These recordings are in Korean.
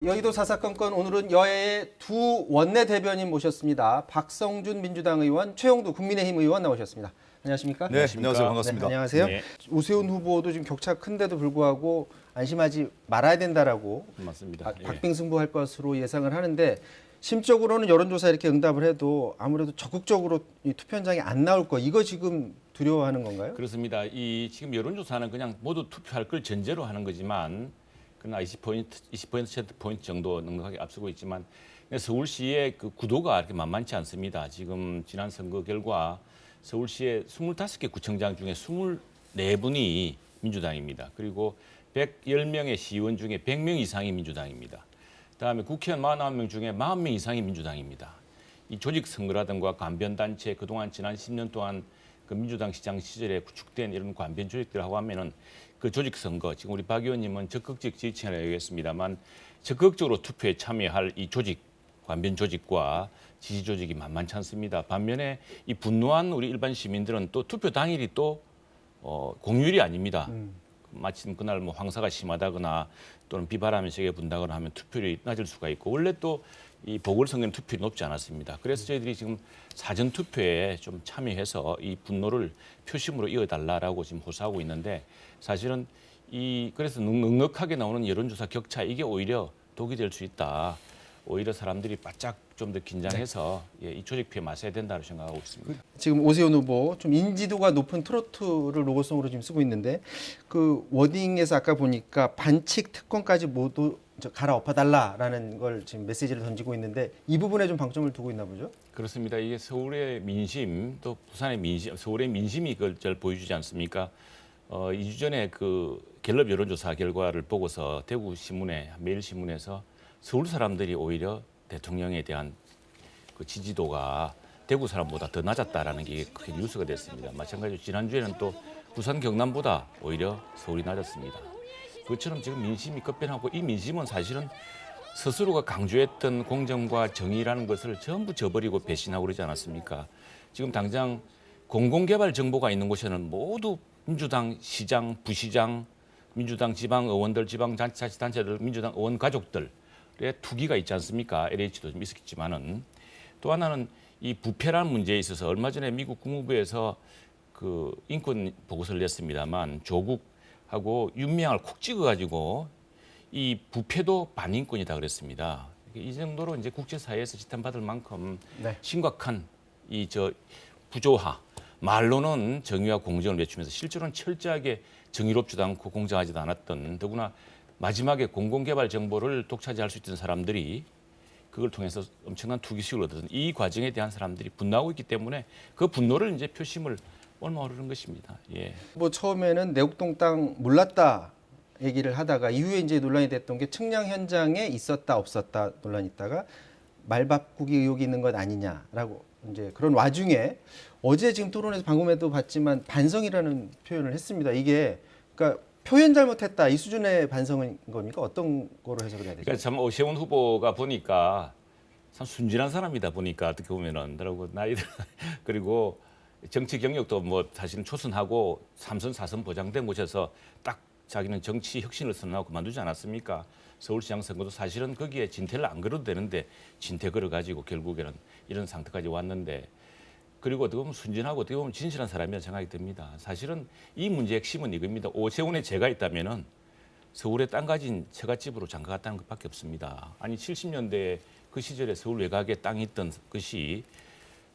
여의도 사사건건 오늘은 여야의 두 원내대변인 모셨습니다. 박성준 민주당 의원, 최영두 국민의힘 의원 나오셨습니다. 안녕하십니까? 네, 안녕하세요. 반갑습니다. 네, 안녕하세요. 네. 오세훈 후보도 지금 격차 큰데도 불구하고 안심하지 말아야 된다라고 맞습니다. 예. 박빙승부할 것으로 예상을 하는데 심적으로는 여론조사 이렇게 응답을 해도 아무래도 적극적으로 이 투표 현장에 안 나올 거 이거 지금 두려워하는 건가요? 그렇습니다. 이 지금 여론조사는 그냥 모두 투표할 걸 전제로 하는 거지만 그러나 20% 정도 넉넉하게 앞서고 있지만 서울시의 그 구도가 이렇게 만만치 않습니다. 지금 지난 선거 결과 서울시의 25개 구청장 중에 24분이 민주당입니다. 그리고 110명의 시의원 중에 100명 이상이 민주당입니다. 그다음에 국회의원 49명 중에 40명 이상이 민주당입니다. 이 조직 선거라든가 관변 단체 그동안 지난 10년 동안 그 민주당 시장 시절에 구축된 이런 관변 조직들하고 하면은 그 조직 선거 지금 우리 박 의원님은 적극적 지지층이라고 얘기했습니다만 적극적으로 투표에 참여할 이 조직 관변 조직과 지지 조직이 만만치 않습니다. 반면에 이 분노한 우리 일반 시민들은 또 투표 당일이 또 공휴일이 아닙니다. 마침 그날 뭐 황사가 심하다거나 또는 비바람이 세게 분다거나 하면 투표율이 낮을 수가 있고 원래 또 이 보궐선거는 투표율이 높지 않았습니다. 그래서 저희들이 지금 사전 투표에 좀 참여해서 이 분노를 표심으로 이어달라라고 지금 호소하고 있는데 사실은 그래서 넉넉하게 나오는 여론조사 격차 이게 오히려 독이 될 수 있다. 오히려 사람들이 바짝 좀 더 긴장해서 이 조직표에 맞서야 된다고 생각하고 있습니다. 지금 오세훈 후보 좀 인지도가 높은 트로트를 로고송으로 지금 쓰고 있는데 그 워딩에서 아까 보니까 반칙 특권까지 모두 갈아엎어달라라는 걸 지금 메시지를 던지고 있는데 이 부분에 좀 방점을 두고 있나 보죠? 그렇습니다. 이게 서울의 민심 또 부산의 민심, 서울의 민심이 그걸 잘 보여주지 않습니까? 2주 전에 그 갤럽 여론조사 결과를 보고서 대구 신문에 매일신문에서 서울 사람들이 오히려 대통령에 대한 그 지지도가 대구 사람보다 더 낮았다라는 게 크게 뉴스가 됐습니다. 마찬가지로 지난주에는 또 부산 경남보다 오히려 서울이 낮았습니다. 그것처럼 지금 민심이 급변하고 이 민심은 사실은 스스로가 강조했던 공정과 정의라는 것을 전부 저버리고 배신하고 그러지 않았습니까? 지금 당장 공공개발 정보가 있는 곳에는 모두 민주당 시장, 부시장, 민주당 지방 의원들, 지방 자치단체들, 민주당 의원 가족들의 투기가 있지 않습니까? LH도 좀 있었겠지만은 또 하나는 이 부패라는 문제에 있어서 얼마 전에 미국 국무부에서 그 인권 보고서를 냈습니다만 조국하고 윤미향을 콕 찍어가지고 이 부패도 반인권이다 그랬습니다. 이 정도로 이제 국제사회에서 지탄받을 만큼 심각한 부조화. 말로는 정의와 공정을 외치면서 실제로는 철저하게 정의롭지도 않고 공정하지도 않았던 더구나 마지막에 공공개발 정보를 독차지할 수 있던 사람들이 그걸 통해서 엄청난 투기수익을 얻었던 이 과정에 대한 사람들이 분노하고 있기 때문에 그 분노를 이제 표심을 옮아오르는 것입니다. 예. 뭐 처음에는 내곡동 땅 몰랐다 얘기를 하다가 이후에 이제 논란이 됐던 게 측량 현장에 있었다 없었다 논란이 있다가 말바꾸기 의혹이 있는 것 아니냐라고 이제 그런 와중에 어제 지금 토론에서 방금에도 봤지만 반성이라는 표현을 했습니다. 이게 그러니까 표현 잘못했다 이 수준의 반성인 겁니까? 어떤 거로 해석을 해야 되죠? 그러니까 참 오세훈 후보가 보니까 참 순진한 사람이다 보니까 어떻게 보면은 그리고 나이들 그리고 정치 경력도 뭐 사실은 초선하고 3선 4선 보장된 곳에서 딱 자기는 정치 혁신을 선언하고 그만두지 않았습니까? 서울시장 선거도 사실은 거기에 진퇴를 안 걸어도 되는데 진퇴 걸어가지고 결국에는 이런 상태까지 왔는데 그리고 어떻게 보면 순진하고 어떻게 보면 진실한 사람이라 생각이 듭니다. 사실은 이 문제의 핵심은 이겁니다. 오세훈의 죄가 있다면은 서울에 땅 가진 처갓집으로 장가 갔다는 것밖에 없습니다. 아니 70년대 그 시절에 서울 외곽에 땅이 있던 것이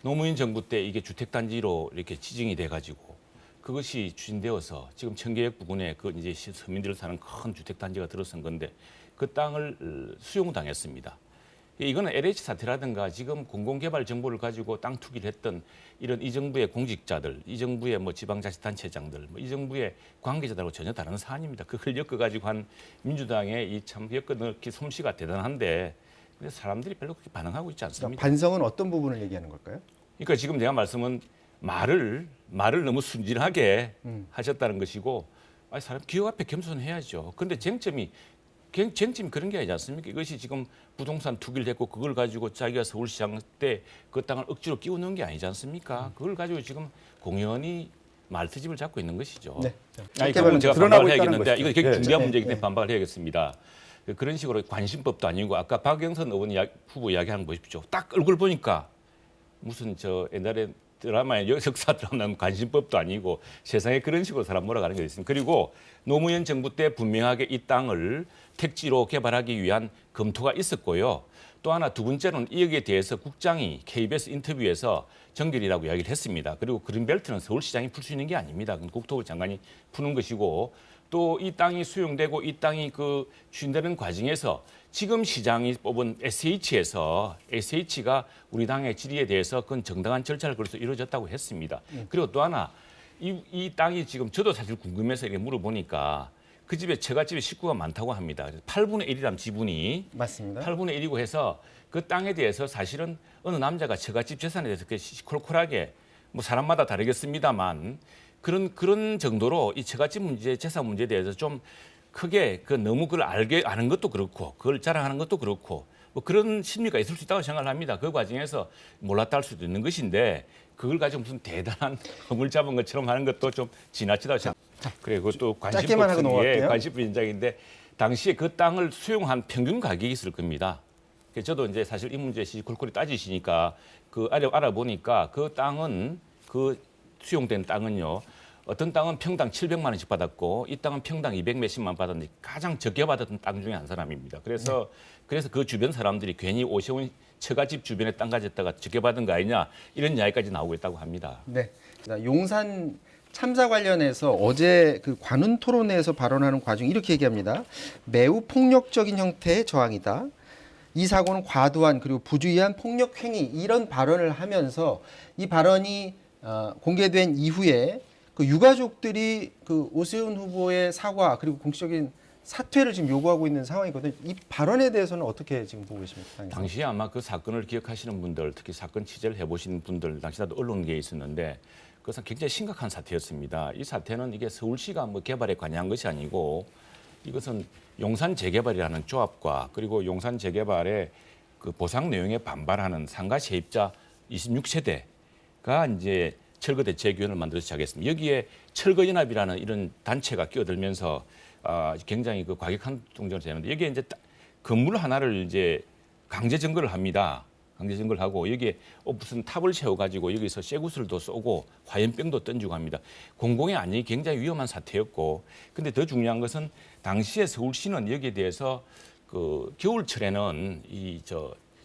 노무현 정부 때 이게 주택단지로 이렇게 지정이 돼가지고 그것이 추진되어서 지금 청계역 부근에 그 이제 서민들 사는 큰 주택단지가 들어선 건데 그 땅을 수용당했습니다. 이거는 LH 사태라든가 지금 공공개발 정보를 가지고 땅 투기를 했던 이런 이 정부의 공직자들, 이 정부의 뭐 지방자치단체장들, 이 정부의 관계자들하고 전혀 다른 사안입니다. 그걸 엮어가지고 한 민주당의 이 참 엮어넣기 솜씨가 대단한데 사람들이 별로 그렇게 반응하고 있지 않습니다. 그러니까 반성은 어떤 부분을 얘기하는 걸까요? 그러니까 지금 제가 말씀은 말을 너무 순진하게 하셨다는 것이고 사람 기업 앞에 겸손해야죠. 그런데 쟁점이 그런 게 아니지 않습니까? 이것이 지금 부동산 투기를 했고 그걸 가지고 자기가 서울시장 때 그 땅을 억지로 끼워 넣은 게 아니지 않습니까? 그걸 가지고 지금 공연히 말트집을 잡고 있는 것이죠. 네. 아니, 그건 제가 반박을 해야겠는데 것이죠. 이거 되게 중요한 네. 문제이기 때문에 반박을 해야겠습니다. 그런 식으로 관심법도 아니고 아까 박영선 후보 이야기하는 거 보십시오. 딱 얼굴 보니까 무슨 저 옛날에 드라마에 역사 드라마 관심법도 아니고 세상에 그런 식으로 사람 몰아가는 게 있습니다. 그리고 노무현 정부 때 분명하게 이 땅을 택지로 개발하기 위한 검토가 있었고요. 또 하나 두 번째로는 이에 대해서 국장이 KBS 인터뷰에서 정결이라고 이야기를 했습니다. 그리고 그린벨트는 서울시장이 풀 수 있는 게 아닙니다. 그건 국토부 장관이 푸는 것이고 또 이 땅이 수용되고 이 땅이 그 추진되는 과정에서 지금 시장이 뽑은 SH가 우리 당의 질의에 대해서 그건 정당한 절차를 걸어서 이루어졌다고 했습니다. 그리고 또 하나 이 땅이 지금 저도 사실 궁금해서 이렇게 물어보니까 그 집에 처갓집에 식구가 많다고 합니다. 8분의 1이라면 지분이 맞습니다. 8분의 1이고 해서 그 땅에 대해서 사실은 어느 남자가 처갓집 재산에 대해서 그렇게 시콜콜하게 뭐 사람마다 다르겠습니다만 그런 정도로 이 처갓집 문제, 재산 문제에 대해서 좀 크게 너무 그걸 아는 것도 그렇고 그걸 자랑하는 것도 그렇고 뭐 그런 심리가 있을 수 있다고 생각을 합니다. 그 과정에서 몰랐다 할 수도 있는 것인데 그걸 가지고 무슨 대단한 허물 잡은 것처럼 하는 것도 좀 지나치다고 생각합니다. 그래 그것도 짧게만 하고 넘어갈게요. 관심법 현장인데 당시에 그 땅을 수용한 평균 가격이 있을 겁니다. 그래서 저도 이제 사실 이 문제 골고루 따지시니까 그 알아보니까 그 땅은 그 수용된 땅은요. 어떤 땅은 평당 700만 원씩 받았고 이 땅은 평당 200 몇십만 원 받았는데 가장 적게 받았던 땅 중에 한 사람입니다. 그래서 그 주변 사람들이 괜히 오세훈 처갓집 주변에 땅 가졌다가 적게 받은 거 아니냐 이런 이야기까지 나오고 있다고 합니다. 네. 용산 참사 관련해서 어제 그 관훈 토론회에서 발언하는 과정 이렇게 얘기합니다. 매우 폭력적인 형태의 저항이다. 이 사고는 과도한 그리고 부주의한 폭력 행위 이런 발언을 하면서 이 발언이 공개된 이후에 그 유가족들이 그 오세훈 후보의 사과 그리고 공식적인 사퇴를 지금 요구하고 있는 상황이거든요. 이 발언에 대해서는 어떻게 지금 보고 계십니까? 당시에 아마 그 사건을 기억하시는 분들, 특히 사건 취재를 해보신 분들, 당시 나도 언론계에 있었는데 그것은 굉장히 심각한 사태였습니다. 이 사태는 이게 서울시가 뭐 개발에 관여한 것이 아니고 이것은 용산 재개발이라는 조합과 그리고 용산 재개발의 그 보상 내용에 반발하는 상가 세입자 26세대가 이제 철거대책위원회를 만들어서 시작했습니다. 여기에 철거연합이라는 이런 단체가 끼어들면서 굉장히 그 과격한 동작을 되는데 여기에 이제 건물 하나를 이제 강제 점거를 합니다. 강제 점거를 하고 여기에 무슨 탑을 세워가지고 여기서 쇠구슬도 쏘고 화염병도 던지고 합니다. 공공의 안녕이 굉장히 위험한 사태였고, 근데 더 중요한 것은 당시에 서울시는 여기에 대해서 그 겨울철에는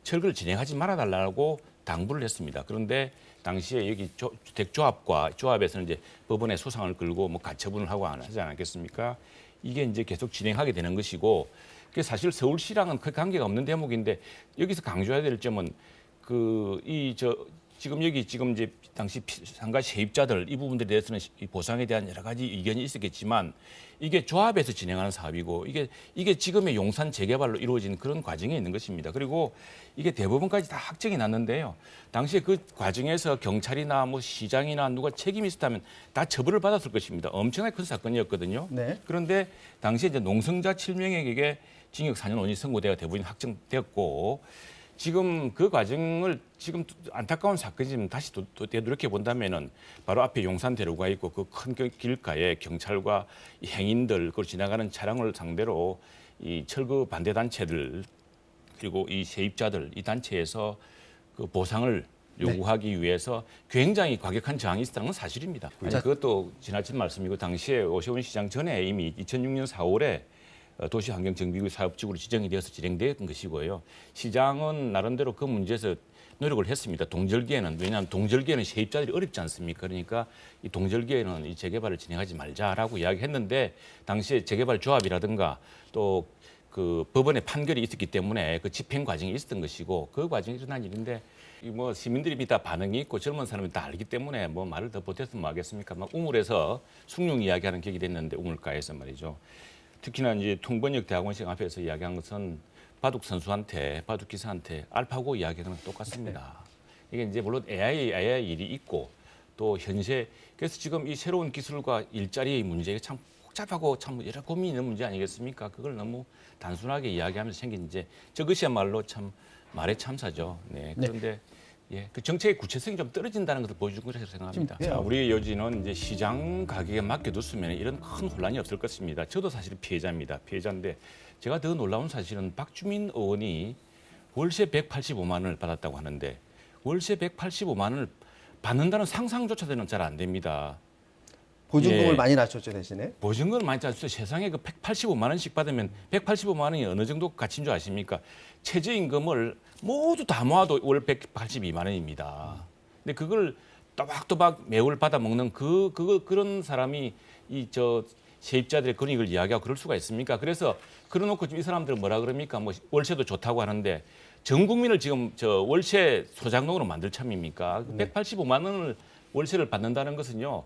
철거를 진행하지 말아달라고 당부를 했습니다. 그런데 당시에 여기 조합에서는 이제 법원에 소송을 걸고 뭐 가처분을 하고 하지 않았겠습니까? 이게 이제 계속 진행하게 되는 것이고, 그게 사실 서울시랑은 그 관계가 없는 대목인데 여기서 강조해야 될 점은 지금 이제 당시 상가 세입자들 이 부분들에 대해서는 이 보상에 대한 여러 가지 의견이 있었겠지만 이게 조합에서 진행하는 사업이고 이게 지금의 용산 재개발로 이루어진 그런 과정에 있는 것입니다. 그리고 이게 대법원까지 다 확정이 났는데요. 당시에 그 과정에서 경찰이나 뭐 시장이나 누가 책임이 있었다면 다 처벌을 받았을 것입니다. 엄청나게 큰 사건이었거든요. 네. 그런데 당시에 이제 농성자 7명에게 징역 4년 5년이 선고되어 대부분 확정되었고 지금 그 과정을 지금 안타까운 사건이지만 다시 되돌이켜 본다면은 바로 앞에 용산대로가 있고 그 큰 길가에 경찰과 이 행인들 그걸 지나가는 차량을 상대로 이 철거 반대 단체들 그리고 이 세입자들 이 단체에서 그 보상을 요구하기 위해서 굉장히 과격한 저항이 있었다는 건 사실입니다. 그것도 지나친 말씀이고 당시에 오세훈 시장 전에 이미 2006년 4월에 도시환경정비구 사업직으로 지정이 되어서 진행된 것이고요. 시장은 나름대로 그 문제에서 노력을 했습니다. 동절기에는 왜냐하면 동절기에는 세입자들이 어렵지 않습니까? 그러니까 이 동절기에는 이 재개발을 진행하지 말자라고 이야기했는데 당시에 재개발 조합이라든가 또 그 법원의 판결이 있었기 때문에 그 집행 과정이 있었던 것이고 그 과정이 일어난 일인데 뭐 시민들이 다 반응이 있고 젊은 사람이 다 알기 때문에 뭐 말을 더 보태서 뭐 하겠습니까? 막 우물에서 숭늉 이야기하는 격이 됐는데 우물가에서 말이죠. 특히나 이제 통번역 대학원식 앞에서 이야기한 것은 바둑 선수한테 바둑 기사한테 알파고 이야기하는 건 똑같습니다. 이게 이제 물론 AI 일이 있고 또 현재 그래서 지금 이 새로운 기술과 일자리의 문제가 참 복잡하고 참 여러 고민이 있는 문제 아니겠습니까? 그걸 너무 단순하게 이야기하면서 생긴 이제 저것이야말로 참 말의 참사죠. 네. 그런데 그 정책의 구체성이 좀 떨어진다는 것을 보여준 것이라고 생각합니다. 자, 우리의 여지는 이제 시장 가격에 맡겨뒀으면 이런 큰 혼란이 없을 것입니다. 저도 사실 피해자입니다. 피해자인데 제가 더 놀라운 사실은 박주민 의원이 월세 185만 원을 받았다고 하는데 월세 185만 원을 받는다는 상상조차도 잘 안 됩니다. 보증금을 예. 많이 낮췄죠 대신에. 보증금을 많이 짰어요. 세상에 그 185만 원씩 받으면 185만 원이 어느 정도 가치인 줄 아십니까? 최저임금을 모두 다 모아도 월 182만 원입니다. 근데 그걸 또박또박 매월 받아 먹는 그런 사람이 세입자들의 권익을 이야기하고 그럴 수가 있습니까? 그래서 그래놓고 지금 이 사람들은 뭐라 그럽니까? 뭐 월세도 좋다고 하는데 전 국민을 지금 월세 소장농으로 만들 참입니까? 185만 원을 월세를 받는다는 것은요.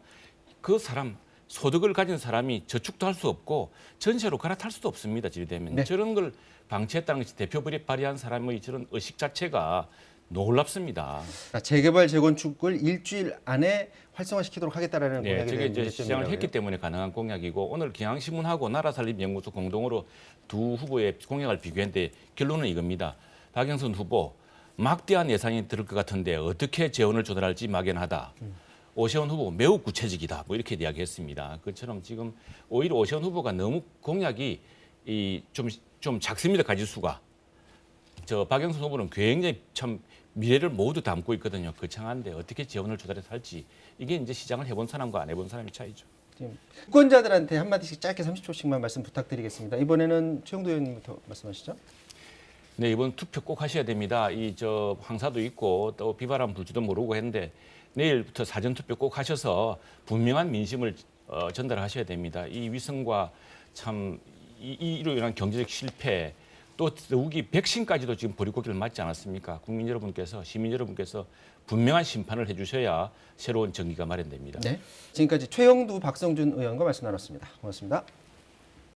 그 사람 소득을 가진 사람이 저축도 할 수 없고 전세로 갈아탈 수도 없습니다. 지리되면 네. 저런 걸 방치했다는 것이 대표 발의한 사람의 저런 의식 자체가 놀랍습니다. 재개발 재건축을 일주일 안에 활성화시키도록 하겠다라는 네, 공약이 저게 이제 되는 시장을 했기 때문에 가능한 공약이고 오늘 경향신문하고 나라살림연구소 공동으로 두 후보의 공약을 비교했는데 결론은 이겁니다. 박영선 후보 막대한 예산이 들을 것 같은데 어떻게 재원을 조달할지 막연하다. 오세훈 후보 매우 구체적이다. 뭐 이렇게 이야기했습니다. 그처럼 지금 오히려 오세훈 후보가 너무 공약이 좀 작습니다. 가지수가. 박영선 후보는 굉장히 참 미래를 모두 담고 있거든요. 거창한데 어떻게 재원을 조달해서 할지 이게 이제 시장을 해본 사람과 안 해본 사람의 차이죠. 유권자들한테 한마디씩 짧게 30초씩만 말씀 부탁드리겠습니다. 이번에는 최영도 의원님부터 말씀하시죠. 네, 이번 투표 꼭 하셔야 됩니다. 황사도 있고 또 비바람 불지도 모르고 했는데 내일부터 사전 투표 꼭 하셔서 분명한 민심을 전달하셔야 됩니다. 이 위성과 참 이로 인한 경제적 실패 또 더욱이 백신까지도 지금 보릿고개를 맞지 않았습니까? 국민 여러분께서 시민 여러분께서 분명한 심판을 해주셔야 새로운 정기가 마련됩니다. 네, 지금까지 최영두 박성준 의원과 말씀 나눴습니다. 고맙습니다.